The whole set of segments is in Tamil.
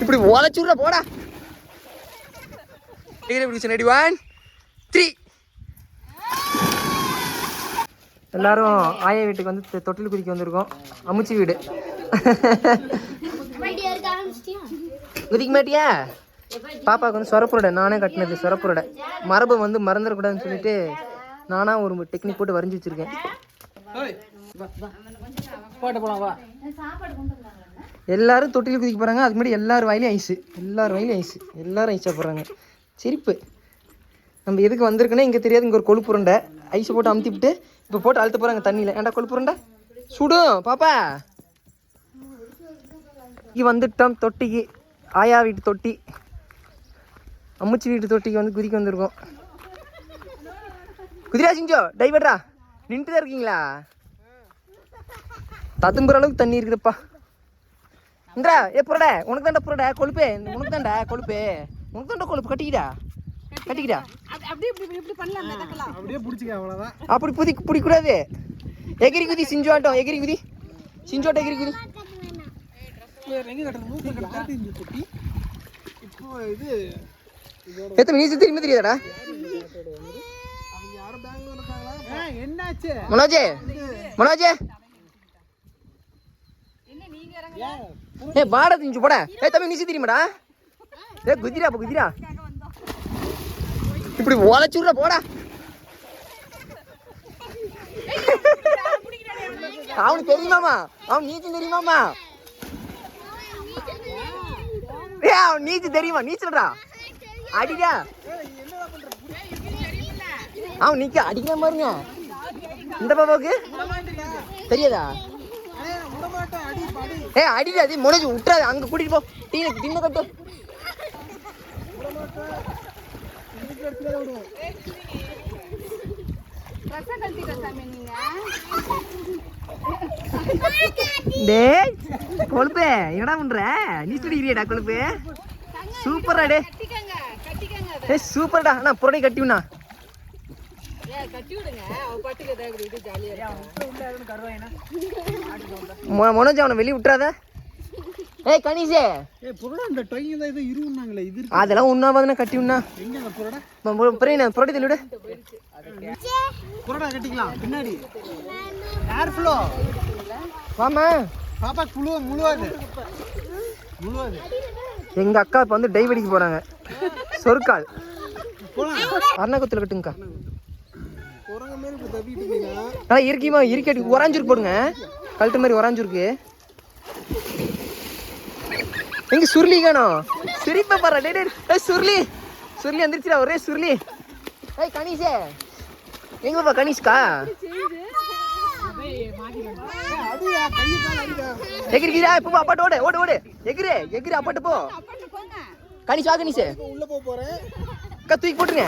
இப்படி உழைச்சுடுற போடா. ரெடி 1 3. எல்லாரும் ஆயா வீட்டுக்கு வந்து தொட்டில் குதிக்க வந்திருக்கோம். அமுச்சி வீடு. குதிக்க மாட்டியா? பாப்பாவுக்கு வந்து சொரப்புரடை நானே கட்டினது. சொரப்புரடை மரபு வந்து மறந்துடக்கூடாதுன்னு சொல்லிட்டு நானா ஒரு டெக்னிக் போட்டு வரைஞ்சி வச்சிருக்கேன். எல்லாரும் தொட்டில் குதிக்க போறாங்க. அதுக்கு முன்னாடி எல்லாரும் வாயிலையும் ஐஸு. எல்லாரும் ஐஸா போடுறாங்க. சிரிப்பு. நம்ம எதுக்கு வந்திருக்குன்னா இங்கே தெரியாது. இங்கே ஒரு கொழுப்புருண்டை ஐஸை போட்டு அமுத்திவிட்டு இப்போ போட்டு அழுத்த போகிறாங்க தண்ணியில். ஏன்டா கொழுப்புருண்டை சுடும் பாப்பா. இங்கே வந்துட்டோம் தொட்டிக்கு. ஆயா வீட்டு தொட்டி, அம்முச்சி வீட்டு தொட்டிக்கு வந்து குதிக்க வந்திருக்கோம். குதிரா சிஞ்சோ டைவர்டா நின்றுட்டு தான் இருக்கீங்களா? ததும்புற அளவுக்கு தண்ணி இருக்குதுப்பா. இன்றா ஏ புரடா உனக்கு தாண்டா புரடா கொழுப்பே. உனக்கு தாண்டா கொழுப்பு. உனக்கு தாண்டா கொழுப்பு. கட்டிக்கிடா. அப்படி பிடிக்கூடாது. எகிரி குதி சிஞ்சோட்டம். எகிரி குதி சிஞ்சோட்டம். எகிரி குதி. எத்தனை நீச்சல் தெரியுமா தெரியாதடா? மனோஜே மனோஜே ஏ பாடா திஞ்சு போட. ஏ தம்பி நீச்சல் தெரியுமாடா? ஏ குதிரா குதிரா. இப்படி உழைச்சுடுற போடா. அவனுக்கு தெரியுமாமா? அவன் நீச்சல் தெரியுமாமா? ஏ அவன் நீச்சல் தெரியுமா? நீச்சல்டா அடிடா. அவன் நீக்க அடிக்கிற மாதிரிங்க. இந்த பாப்பாவுக்கு தெரியாதா? ஏ அடிடா. அது முனைஞ்சு விட்டுறாது. அங்க கூட்டிட்டு போ. தின்ன கட்டு. டேய் கொழுப்பு என்னடா பண்ற? நீச்சல் அடிக்கிறியடா கொழுப்பு. சூப்பரா டே. ஏ சூப்பர்டா. அண்ணா புரடை கட்டிவிண்ணா. மனோஜ் அவனை வெளியே விட்டுறாத. ஏய் கணேஷே அதெல்லாம் உண்ணாவதுன்னா கட்டி உண்ணா. புரடை தெளிவிட பின்னாடி வாமா. எங்க அக்கா இப்ப வந்து டைவ் அடிக்க போறாங்க. சொர்க்கால் அருணாக்குத்துல கட்டுங்கக்கா. இருக்கியமா இருக்கி உராஞ்சூருக்கு போடுங்க. கழுத்து மாதிரி உராஞ்சூருக்கு. எங்க சுருளி காணோம். சிரிப்ப பாரு. டே சுருளி சுருளி வந்துருச்சுடா. ஒரே சுருளி. ஏய் கணேஷே எங்க பாப்பா? கணேஷ்கா எகிரிக்கிறா. இப்போ அப்பாட்டு ஓடு ஓடு ஓடு. எகிரி எகிரி அப்பாட்டு போ. கணேஷ் வா. கணேஷ் தூக்கி போட்டுருங்க.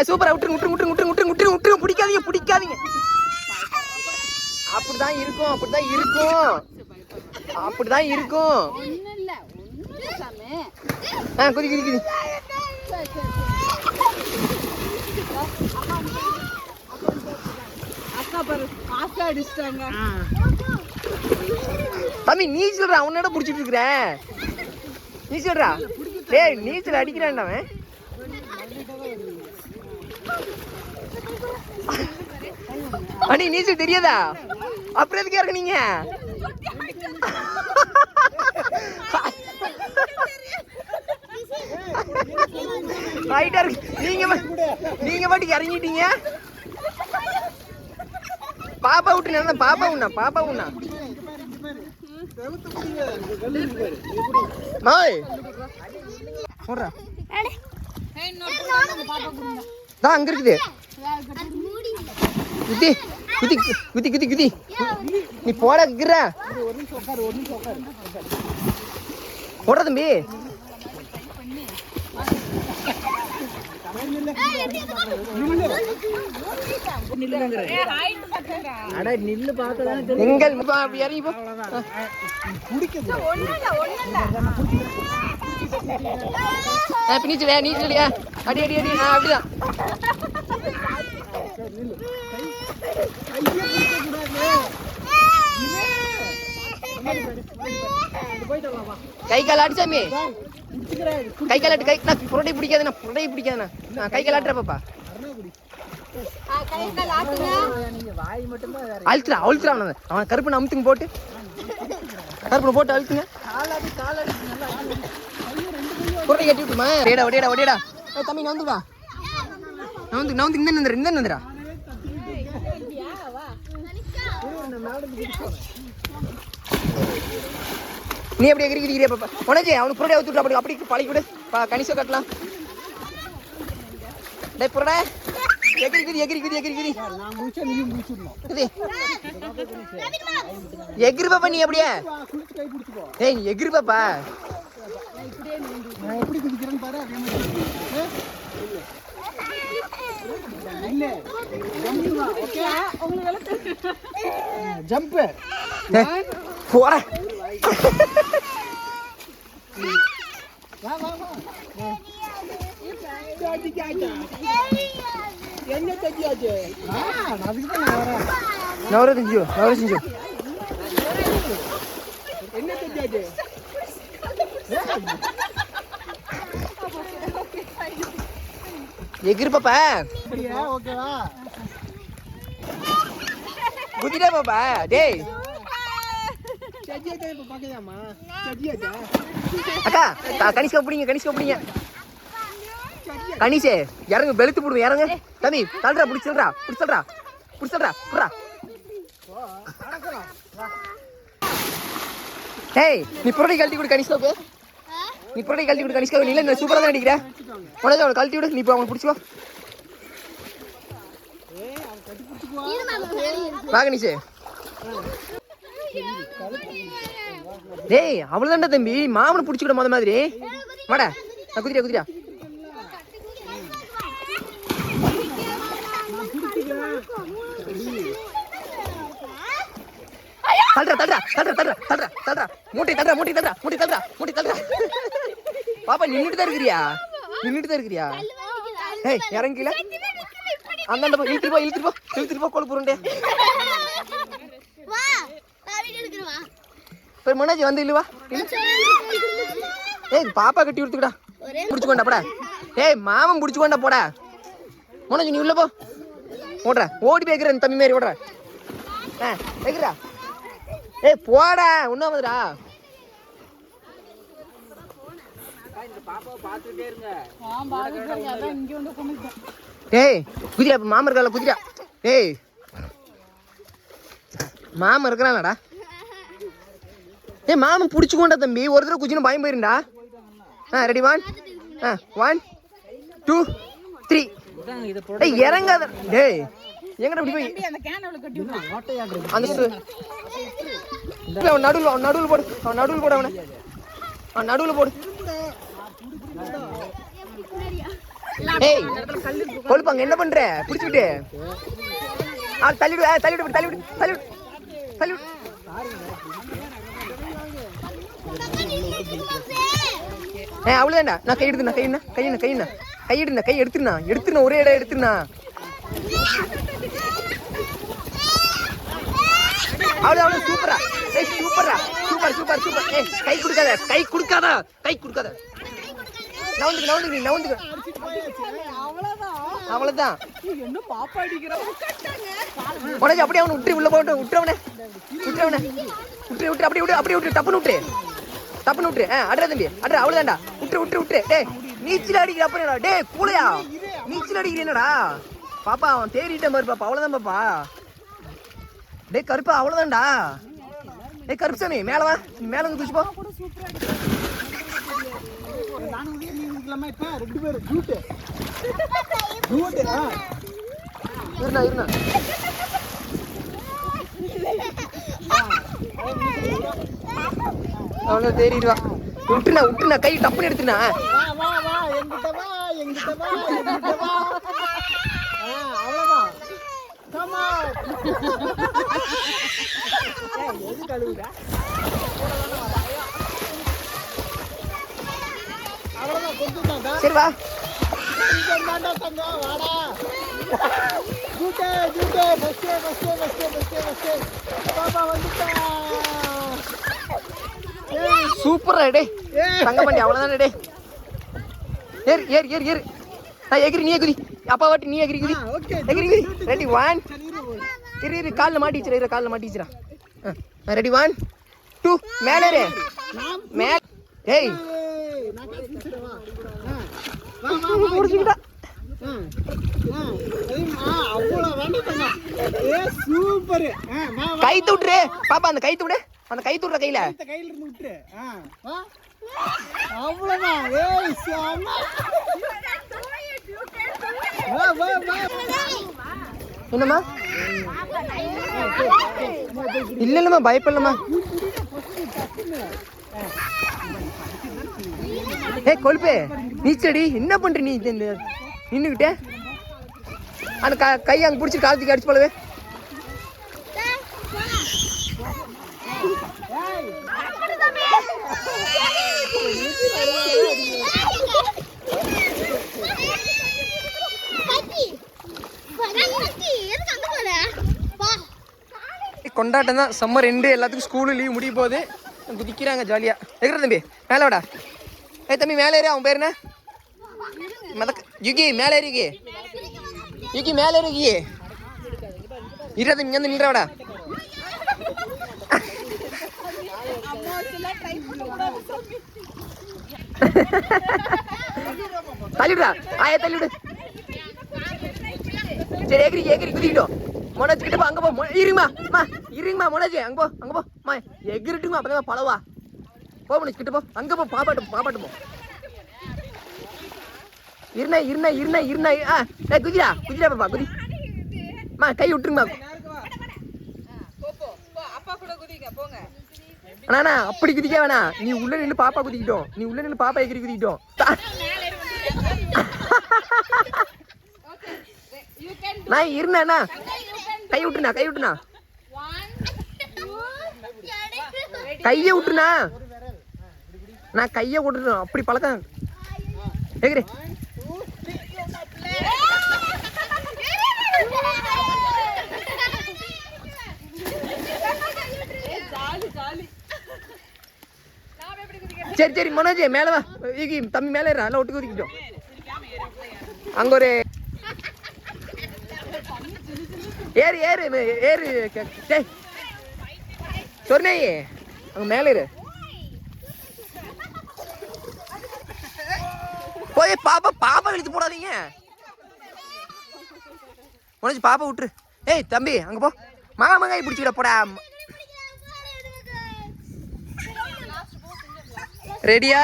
சூப்பரா விட்டுருங்க விட்டுருங்க விட்டுருங்க விட்டுருங்க விட்டுருங்க விட்டுருங்க. பிடிக்காதீங்க பிடிக்காதீங்க. அப்படிதான் இருக்கும். அப்படிதான் இருக்கும். அப்படிதான் இருக்கும். குதி குதி குதி. தம்பி நீச்சல்டா. அவனோட புடிச்சிட்டு இருக்கிற நீச்சல்டா. டேய் நீச்சல் அடிக்கிறான்டா அவன். அண்ணி நீச்சல் தெரியாதா? அப்புறம் எதுக்கே இருக்கு நீங்க? நீங்க பாட்டுக்கு இறங்கிட்டீங்க. பாப்பா விட்டு பாப்பா உண்ணா. பாப்பா உண்ணா. அங்க இருக்குது. குதி குதி குதி குதி குதி. நீ போட இருக்கிற போடுற தம்பி. நீச்சலியா அடி அடி அடி. அப்படிதான் போய் கை கால் ஆட்டு சாமி. கை கால் ஆட்டு. நான் புரட்டை பிடிக்காதுண்ணா, புரட்டை பிடிக்காதுண்ணா. நான் கை கால் ஆட்டுறேன் பாப்பா. அழுத்துறா அழுத்துறா அவன் கருப்பு அமுத்துங்க போட்டு, கருப்பு போட்டு அழுத்துங்க. புரட்டை கட்டி விட்டுமா. ஒடியடா ஒடியடா ஒடியடா. தம்பி நவுந்துடா, நவுந்து நவுந்து. இந்த நந்துடா, இந்த நந்துடா. நீ எப்படி எகிரிக்கிறியா பாப்பா? உனக்கு அவனுக்கு புரட்டை ஊத்துட்டா. அப்படி அப்படி பழகி விடு. கணிசம் கட்டலாம். டே புரடா எகிரிக்குது எகிரிக்குது எகிரிக்குது. எகிரி பாப்பா. நீ அப்படியே ஏய் எகிரி பாப்பா. ஜம்ப் போடா. என்ன தட்டியாச்சு? நவர செஞ்சு நவர செஞ்சு என்ன தட்டியாச்சு? எகிரி பாப்பா. ஓகேவா? குதிரை பாப்பா. டேய் சஜியாச்சா இப்ப பாக்கலாமா? சஜியாச்சா அக்கா கணிஷ்கா பிடிங்க, கணிஷ்கா பிடிங்க. கணிஷே இறங்கு, வெளுத்து போடுவேன் இறங்கு. தம்பி தள்ளுறா, பிடிச்சல்றா பிடிச்சல்றா பிடிச்சல்றா புறா. ஏய் நீ புரட்டை கழட்டி கொடு கணிஷ்காவுக்கு. நீ புரட்டை கழட்டி கொடு கணிஷ்காவுக்கு. நீ இல்லை சூப்பராக தான் அடிக்கிற. உனக்கு அவனை கழட்டி விடு. நீ இப்போ அவனை பிடிச்சிக்கோ. வா கணிஷே. டேய் அவ்வளோதான்டா தம்பி. மாமனை பிடிச்சிக்கிட முத மாதிரி. வாடா நான் குதிரையா குதிரையா. தள்ளுறா தள்ளுறா தள்ளுறா தள்ளுறா தள்ளுறா தள்ளுறா. மூட்டை தள்ளுறா மூட்டை தள்ளுறா மூட்டை தள்ளுறா மூட்டை தள்ளுறா. பாப்பா நின்றுட்டு தான் இருக்கிறியா? நின்றுட்டு தான் இருக்கிறியா? ஏய் இறங்கில அந்தாண்ட போ. இழுத்துட்டு போ இழுத்துட்டு போ இழுத்துட்டு போ. கோல் புருண்டே போய் மனோஜ் வந்து இல்லவா. ஏய் பாப்பா கட்டி கொடுத்துக்கடா. பிடிச்சுக்கோண்டா போடா. ஏய் மாமன் பிடிச்சுக்கோண்டா போடா. மனோஜ் நீ உள்ள போ. ஓடுற ஓடி போய்க்கிறேன் தம்பி மாரி ஓடுற. வைக்கிறா. ஏய் போடா உண்ணாமதுடா. ஏய் குதிரா மாமன் இருக்கால குதிரா. ஏய் மாமன் இருக்கிறான்டா. ஏய் மாமன் பிடிச்சிக்கோண்டா தம்பி. ஒரு தடவை குச்சின்னு பயம் போயிருண்டா. ரெடி 1 1 2 3. ஏய் இறங்காத. டேய் எங்கடா இப்படி போய் அந்த அவன் நடுவில் போடு. அவன் நடுவில் போடு. அவன் நடுவில் போடு. ஏய் கொழுப்பாங்க என்ன பண்ற? பிடிச்சிட்டு தள்ளிவிடு தள்ளிவிடு தள்ளிவிடு தள்ளிவிடு தள்ளிவிடு. அவ்வளோதான்டா. நான் கை எடுத்துனா கையினா கையினா கையினா கை எடுனா கை எடுத்துனா ஒரே இடம் எடுத்துனா. அவ்வளோ சூப்பரா. ஏய் சூப்பரா சூப்பர் சூப்பர் சூப்பர். ஏய் கை கொடுக்காத கை கொடுக்காத கை கொடுக்காத. நவுந்துக்கு நவுந்துக்கு நீ நவுந்துக்கு. அவ்வளோதான். உடனே அப்படியே அவனை விட்டு உள்ள போட்டு விட்டுறவனே விட்டுறவனே விட்டு விட்டு அப்படியே விட்டு அப்படியே விட்டு டப்புன்னு விட்டு டப்புன்னு விட்டு. அட்ரா தம்பி அட்ரா. அவ்வளோதான்டா. விட்டு விட்டு விட்டு. டேய் நீச்சல் அடிக்கிற அப்படின்னா. டேய் கூலையா நீச்சல் அடிக்கிறேனடா பாப்பா. அவன் தேறிட்ட மாதிரி பாப்பா. அவ்வளோதான் பாப்பா. டேய் கருப்பா அவ்வளோதான்டா. டேய் கருப்புசாமி மேலே வா. நீ மேலே வந்து குதிச்சு போ. இருந்தா இருந்தா அவ்வளோ தேறிடுவா. விட்டுனா கை டப்புன்னு எடுத்துனா. சரி வா. சூப்பரா டே தங்க பண்ணி அவ்வளோதானே டே. ஏறு ஏறு ஏறு ஏறு. நான் எகிரி நீ எகிரி. அப்பா வாட்டி நீ எகிரி குதி. ஓகே எகிரி குதி. ரெடி 1 இரு இரு காலில் மாட்டிச்சுரா. இரு காலில் மாட்டிச்சுரா. ரெடி 1 2 மேலே ஏறு. மேலே ஏய் நான் கை பிடிச்சிடவா? வா முடிச்சுக்கிட்டா. அவ்வளோ வேண்டாம். சூப்பர். கை தூட்டுரு பாப்பா. அந்த கை தூடு. அந்த கை தூடுற கையில கையில இருந்து விட்டுரு. வா அவ்வளோதான். ஏய் சாமா. வா வா வா. என்னம்மா? இல்லம்மா பயப்படலம்மா. ஏய் கொழுப்பே நீச்சடி என்ன பண்ற நீ? நின்னுக்கிட்டே அந்த கை அங்கே பிடிச்சி காலத்துக்கு அடிச்சு போலவே. கொண்டாட்டம் தான். சம்மர் ரெண்டு எல்லாத்துக்கும் ஸ்கூலு லீவ் முடிய போகுது. குதிக்கிறாங்க ஜாலியா. எகிற தம்பி மேலே வாடா. ஏய் தம்பி மேலே ஏறி. அவன் பேர் என்ன? யுகி மேலே ஏறி. யுகி மேலே ஏறி. இரு தம்பி இங்கே வந்து நின்றாடா. தள்ளிவிடா. ஆயா தள்ளிவிடு. சரி எகிரி எகிரி குதிக்கிட்டோம். மொனச்சு கிட்ட போ. அங்க போ. இருங்கம்மா இருங்கம்மா. மொனச்சு அங்க போ. அங்க போ. எகிரிட்டுமா அப்பதான் பழவா. போ மொனச்சு கிட்ட போ. அங்க போ. பாப்பாட்டு போ. இருண்ணா. குதிடா பாப்பா குதி. கை விட்டுருங்கம்மா. அண்ணா அப்படி குதிக்க வேணாம். நீ உள்ள நின்று பாப்பா குதிக்கிட்டோம். நீ உள்ள நின்று பாப்பா எகிரி குதிக்கிட்டோம். நான் இருண்ணா. கை விட்டுனா. கையை விட்டுனா. நான் கையை விட்டுறேன். அப்படி பழக்கம் எகிரி. சரி மனோஜ் மேலே வா. தம்பி மேலே ஏறா. எல்லாம் ஒட்டு குதிக்கிட்டோம். அங்க ஒரு ஏறு ஏறு ஏறு. சொன்னே அங்க மேலே ஏறு. போய் பாப்பா இழுத்து போடாதீங்க. மனோஜ் பாப்பா விட்டுரு. ஏய் தம்பி அங்க போ. மாங்காய் பிடிச்சிக்கிட போடா. ரெடியா?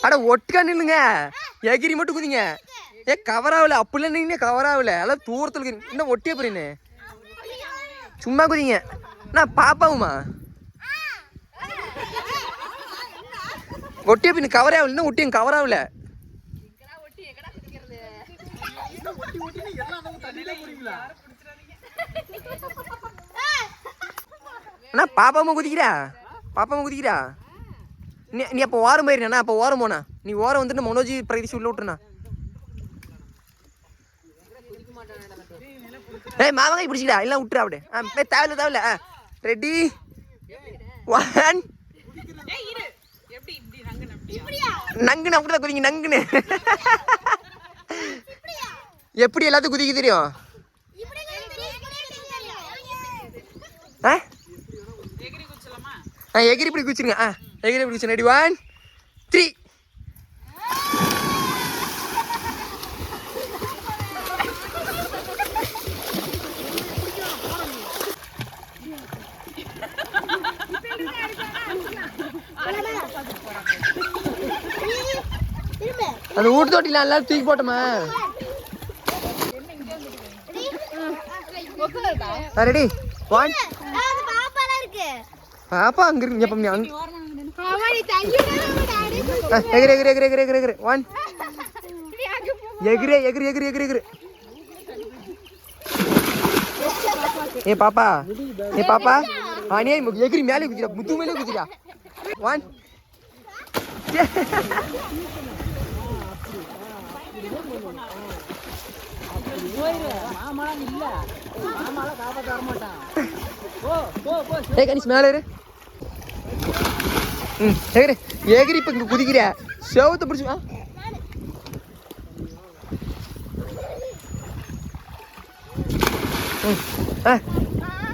அட ஒட்டுக்கா நில்லுங்க. எகிரி மட்டும் குதிங்க. கவர் ஆகல. அப்படிலாம் நீங்க கவர் ஆகல. எல்லாம் தூரத்துல இன்னும் ஒட்டியே போறீன்னு சும்மா குதிங்க. நான் பாப்பாவுமா ஒட்டியே பின்ன கவர் ஆகல. இன்னும் ஒட்டியும் கவர் ஆகல. அண்ணா பாப்பாமா குதிக்கிறா. நீ அப்போ ஓரம் போயிருந்தா. அப்போ ஓரம் போனா. நீ ஓரம் வந்துட்டு மனோஜி பிரகதீஷ் உள்ள விட்டுருண்ணா. ஏய் மாங்காய் பிடிச்சிக்கடா. எல்லாம் விட்டுறா. அப்படியே தேவையில்ல. ரெடி 1 நங்குன்னு அப்படிதான் குதிங்க. நங்குன்னு எப்படி எல்லாத்துக்கும் குதிக்க தெரியும்? எகிரி இப்படி குதிச்சிருங்க. எகிரி இப்படி குதிச்சு. ரெடி 1 3 அந்த ஊட்டு தொட்டில எல்லாம் தூக்கி போட்டோமா. ரெடி 1 பாப்பா அங்க இருக்கு. எகிரி 1 எகிரி. ஏ பாப்பா நீ எகிரி மேலே குதிடா. முத்து மேலே குதிடா. 1 2 ஏய் கனிஷ் மேலே இரு. எகிரி எகிரி இப்போ இங்கே குதிக்கிற செவத்தை பிடிச்சி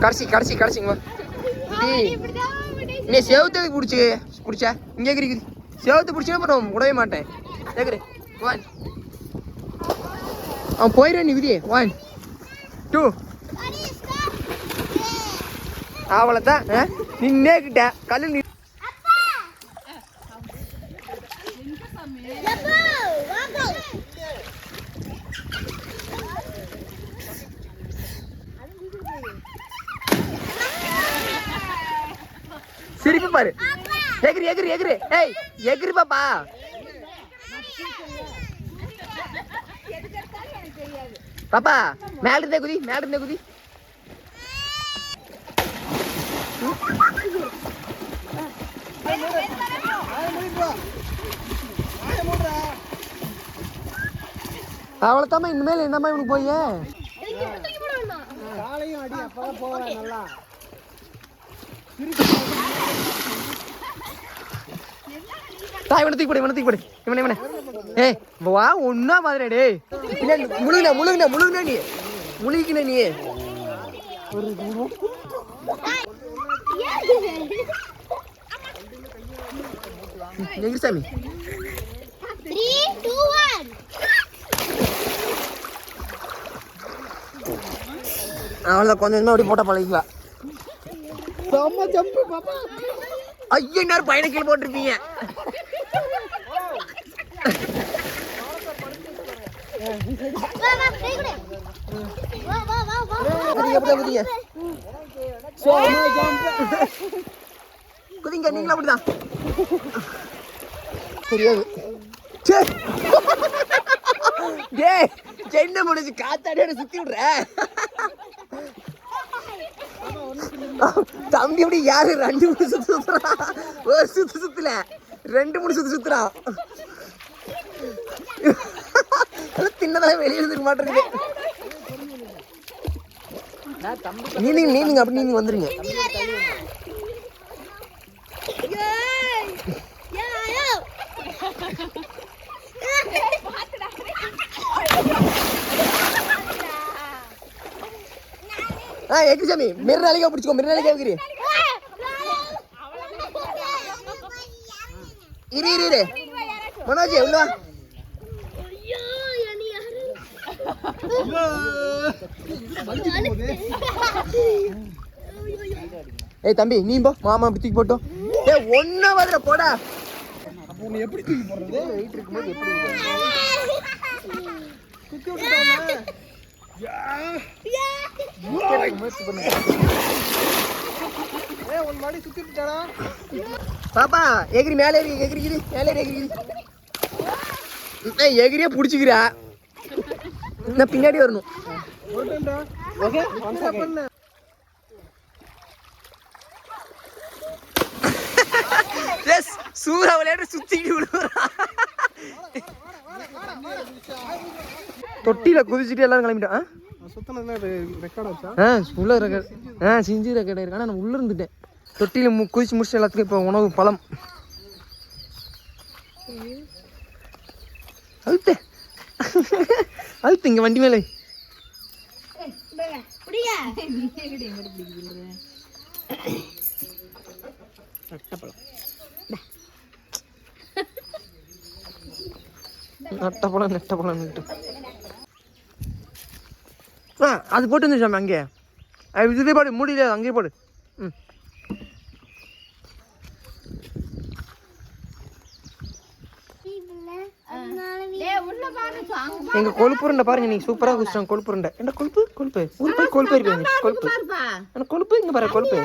கடைசி கடைசி கடைசிங்க நீ செவத்தை பிடிச்சா இங்கே எகிரி செவத்தை பிடிச்சா அப்புறம் விடவே மாட்டேன் எகிரி 1 அவன் போயிடுறேன் நீ விதி 1 2 அவ்வளோதான் நின்னே கிட்ட கல்லு நீ சிரிப்பு பாரு எகிரி எகிரி எகிரி ஏய் எகிரி பாப்பா பாப்பா மேல இருந்தே குதி மேல இருந்தே குதி அவ்வளோத்தாம இனிமேல் என்னம்மா இவனுக்கு போய் காலையும் அடி அப்பதான் போவேன் நல்லா இவனை தூக்கி போடு இவனை ஏய் வா ஒன்னா மாதிரி டே முழுகுன நீ முழுகின நீ எங்க சாமி 3 2 1 அவ்வளோதான் கொஞ்சம் அப்படி போட்டா பழகிக்கலாம் செம்ம ஜம்பு பாப்பா ஐயோ நேரம் பையனை கீழே போட்டிருப்பீங்க குதிங்க நீங்களும் அப்படிதான் தெரியாது என்ன முடிச்சு காத்தாடியோட சுத்தி விடுற தம்பி அப்படி யாரு 2 3 சுத்து சுத்துறான் ஒரு சுத்துல 2 3 சுத்துறான் தின்னதான் வெளியே இருந்துக்க மாட்டேங்குது நீங்க அப்படி நீங்க வந்துருங்க எக்கு சாமி மிரநாளிக்கா பிடிச்சிக்கோ மிரநாளிக்கா வைக்கிறீ இரு மனோஜ் உள்ள ஏய் தம்பி நீ போ மாமா அப்படி தூக்கி போட்டோம் ஏய் ஒன்னா வர போடா அப்போ நீ எப்படி தூக்கி போடுறது வெயிட் இருக்கும்போது எப்படி குத்தி விட்டுட்டானே மாடி சுத்தி விட்டானா பாப்பா எகிரி மேலே எகிரிக்குது மேலே எகிரிக்குது எகிரியே பிடிச்சிக்கிறா இன்னும் பின்னாடி வரணும் ஓகே பண்ண சூறா விளையாட்டு சுத்திட்டு விடுவான் தொட்டியில குதிச்சுட்டு எல்லாரும் கிளம்பிட்டான் உள்ள ரெக்கார்ட் செஞ்சு ரெக்கார்ட் ஆயிருக்கு ஆனால் நான் உள்ள இருந்துட்டேன் தொட்டியில குதிச்சு முடிச்சு எல்லாத்துக்கும் இப்போ உணவு பழம் அழுத்து இங்க வண்டி மேலே நட்டப்பழம் அது போட்டு இருந்துச்சாம அங்கே இதுலேயே போடு முடியல அங்கேயே போடு எங்க கொழுப்புருண்டை பாருங்க நீங்க சூப்பரா குடிச்சிட்டாங்க கொழுப்புருண்டை என்ன கொழுப்பு ஒரு போய் கொழுப்பு இருப்பீங்க கொழுப்பு என்ன கொழுப்பு இங்க பாரு கொழுப்பு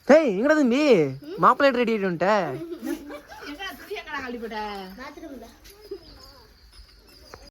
ஏய் எங்கடா தம்பி மாப்பிள்ளை ரெடி ஆயிட்டு